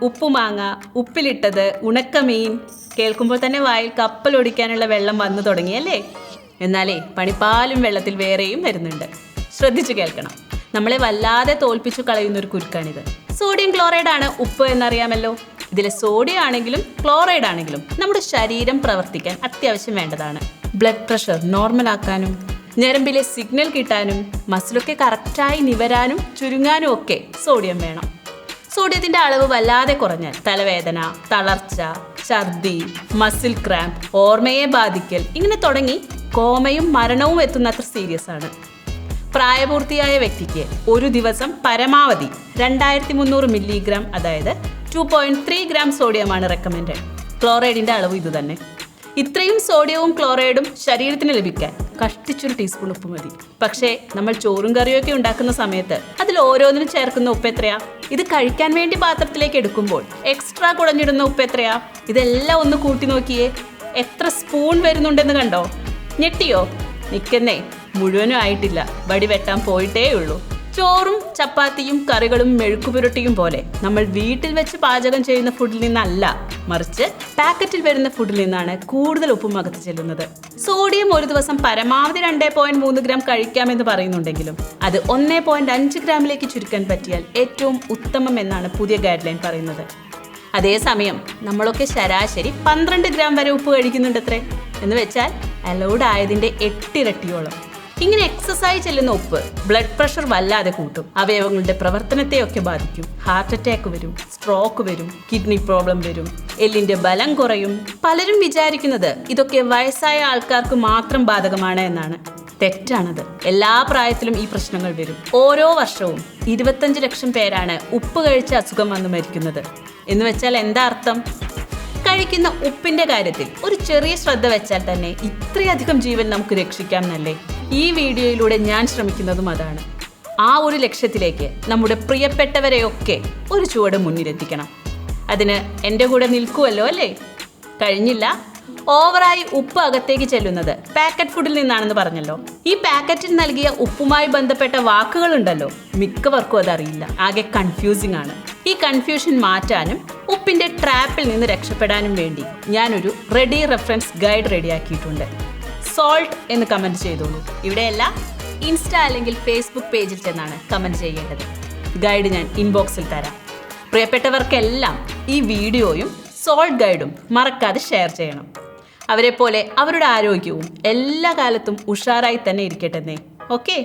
ഉപ്പുമാങ്ങ, ഉപ്പിലിട്ടത്, ഉണക്കമീൻ കേൾക്കുമ്പോൾ തന്നെ വായിൽ കപ്പലൊടിക്കാനുള്ള വെള്ളം വന്നു തുടങ്ങിയല്ലേ? എന്നാലേ പണിപ്പാലും വെള്ളത്തിൽ വേറെയും വരുന്നുണ്ട്. ശ്രദ്ധിച്ചു കേൾക്കണം. നമ്മളെ വല്ലാതെ തോൽപ്പിച്ചു കളയുന്നൊരു കുരുക്കാണിത്. സോഡിയം ക്ലോറൈഡ് ആണ് ഉപ്പ് എന്നറിയാമല്ലോ. ഇതിലെ സോഡിയം ആണെങ്കിലും ക്ലോറൈഡ് ആണെങ്കിലും നമ്മുടെ ശരീരം പ്രവർത്തിക്കാൻ അത്യാവശ്യം വേണ്ടതാണ്. ബ്ലഡ് പ്രഷർ നോർമൽ ആക്കാനും, ഞരമ്പിലെ സിഗ്നൽ കിട്ടാനും, മസിലൊക്കെ കറക്റ്റായി നിവരാനും ചുരുങ്ങാനും ഒക്കെ സോഡിയം വേണം. സോഡിയത്തിന്റെ അളവ് വല്ലാതെ കുറഞ്ഞാൽ തലവേദന, തളർച്ച, ഛർദി, മസിൽ ക്രാമ്പ്, ഓർമ്മയെ ബാധിക്കൽ ഇങ്ങനെ തുടങ്ങി കോമയും മരണവും എത്തുന്നത്ര സീരിയസ് ആണ്. പ്രായപൂർത്തിയായ വ്യക്തിക്ക് ഒരു ദിവസം പരമാവധി 2300 മില്ലിഗ്രാം, അതായത് 2.3 ഗ്രാം സോഡിയമാണ് റെക്കമെൻഡഡ്. ക്ലോറൈഡിന്റെ അളവ് ഇതുതന്നെ. ഇത്രയും സോഡിയവും ക്ലോറൈഡും ശരീരത്തിന് ലഭിക്കാൻ കഷ്ടിച്ചൊരു ടീസ്പൂൺ ഉപ്പ് മതി. പക്ഷേ നമ്മൾ ചോറും കറിയൊക്കെ ഉണ്ടാക്കുന്ന സമയത്ത് അതിൽ ഓരോന്നിനും ചേർക്കുന്ന ഉപ്പ് എത്രയാ? ഇത് കഴിക്കാൻ വേണ്ടി പാത്രത്തിലേക്ക് എടുക്കുമ്പോൾ എക്സ്ട്രാ കുടഞ്ഞിടുന്ന ഉപ്പ് എത്രയാ? ഇതെല്ലാം ഒന്ന് കൂട്ടി നോക്കിയേ. എത്ര സ്പൂൺ വരുന്നുണ്ടെന്ന് കണ്ടോ? ഞെട്ടിയോ? നിൽക്കുന്നേ, മുഴുവനും ആയിട്ടില്ല, വടി വെട്ടാൻ പോയിട്ടേ ഉള്ളൂ. ചോറും ചപ്പാത്തിയും കറികളും മെഴുക്കുപുരട്ടിയും പോലെ നമ്മൾ വീട്ടിൽ വെച്ച് പാചകം ചെയ്യുന്ന ഫുഡിൽ നിന്നല്ല, മറിച്ച് പാക്കറ്റിൽ വരുന്ന ഫുഡിൽ നിന്നാണ് കൂടുതൽ ഉപ്പും അകത്ത് ചെല്ലുന്നത്. സോഡിയം ഒരു ദിവസം പരമാവധി 2.3 ഗ്രാം കഴിക്കാമെന്ന് പറയുന്നുണ്ടെങ്കിലും അത് 1.5 ഗ്രാമിലേക്ക് ചുരുക്കാൻ പറ്റിയാൽ ഏറ്റവും ഉത്തമം എന്നാണ് പുതിയ ഗൈഡ് ലൈൻ പറയുന്നത്. അതേസമയം നമ്മളൊക്കെ ശരാശരി 12 ഗ്രാം വരെ ഉപ്പ് കഴിക്കുന്നുണ്ടത്രേ. എന്ന് വെച്ചാൽ അലൗഡ് ആയതിൻ്റെ 8 ഇരട്ടിയോളം. ഇങ്ങനെ എക്സസൈസ് ചെല്ലുന്ന ഉപ്പ് ബ്ലഡ് പ്രഷർ വല്ലാതെ കൂട്ടും, അവയവങ്ങളുടെ പ്രവർത്തനത്തെയൊക്കെ ബാധിക്കും. ഹാർട്ട് അറ്റാക്ക് വരും, സ്ട്രോക്ക് വരും, കിഡ്നി പ്രോബ്ലം വരും, എല്ലിന്റെ ബലം കുറയും. പലരും വിചാരിക്കുന്നത് ഇതൊക്കെ വയസ്സായ ആൾക്കാർക്ക് മാത്രം ബാധകമാണ് എന്നാണ്. തെറ്റാണത്. എല്ലാ പ്രായത്തിലും ഈ പ്രശ്നങ്ങൾ വരും. ഓരോ വർഷവും 25 ലക്ഷം പേരാണ് ഉപ്പ് കഴിച്ച അസുഖം വന്ന് മരിക്കുന്നത്. എന്ന് വെച്ചാൽ എന്താ അർത്ഥം? കഴിക്കുന്ന ഉപ്പിന്റെ കാര്യത്തിൽ ഒരു ചെറിയ ശ്രദ്ധ വെച്ചാൽ തന്നെ ഇത്രയധികം ജീവൻ നമുക്ക് രക്ഷിക്കാം എന്നല്ലേ ഈ വീഡിയോയിലൂടെ ഞാൻ ശ്രമിക്കുന്നതും അതാണ്. ആ ഒരു ലക്ഷ്യത്തിലേക്ക് നമ്മുടെ പ്രിയപ്പെട്ടവരെയൊക്കെ ഒരു ചുവട് മുന്നിലെത്തിക്കണം. അതിന് എൻ്റെ കൂടെ നിൽക്കുമല്ലോ അല്ലേ? കഴിഞ്ഞില്ല, ഓവറായി ഉപ്പ് അകത്തേക്ക് ചെല്ലുന്നത് പാക്കറ്റ് ഫുഡിൽ നിന്നാണെന്ന് പറഞ്ഞല്ലോ. ഈ പാക്കറ്റിൽ നൽകിയ ഉപ്പുമായി ബന്ധപ്പെട്ട വാക്കുകളുണ്ടല്ലോ, മിക്കവർക്കും അതറിയില്ല. ആകെ കൺഫ്യൂസിംഗ് ആണ്. ഈ കൺഫ്യൂഷൻ മാറ്റാനും ഉപ്പിന്റെ ട്രാപ്പിൽ നിന്ന് രക്ഷപ്പെടാനും വേണ്ടി ഞാനൊരു റെഡി റെഫറൻസ് ഗൈഡ് റെഡിയാക്കിയിട്ടുണ്ട്. സോൾട്ട് എന്ന് കമൻറ്റ് ചെയ്തോളൂ. ഇവിടെയല്ല, ഇൻസ്റ്റ അല്ലെങ്കിൽ ഫേസ്ബുക്ക് പേജിൽ ചെന്നാണ് കമൻറ്റ് ചെയ്യേണ്ടത്. ഗൈഡ് ഞാൻ ഇൻബോക്സിൽ തരാം. പ്രിയപ്പെട്ടവർക്കെല്ലാം ഈ വീഡിയോയും സോൾട്ട് ഗൈഡും മറക്കാതെ ഷെയർ ചെയ്യണം. അവരെ പോലെ അവരുടെ ആരോഗ്യവും എല്ലാ കാലത്തും ഉഷാറായി തന്നെ ഇരിക്കട്ടെ. ഓക്കെ.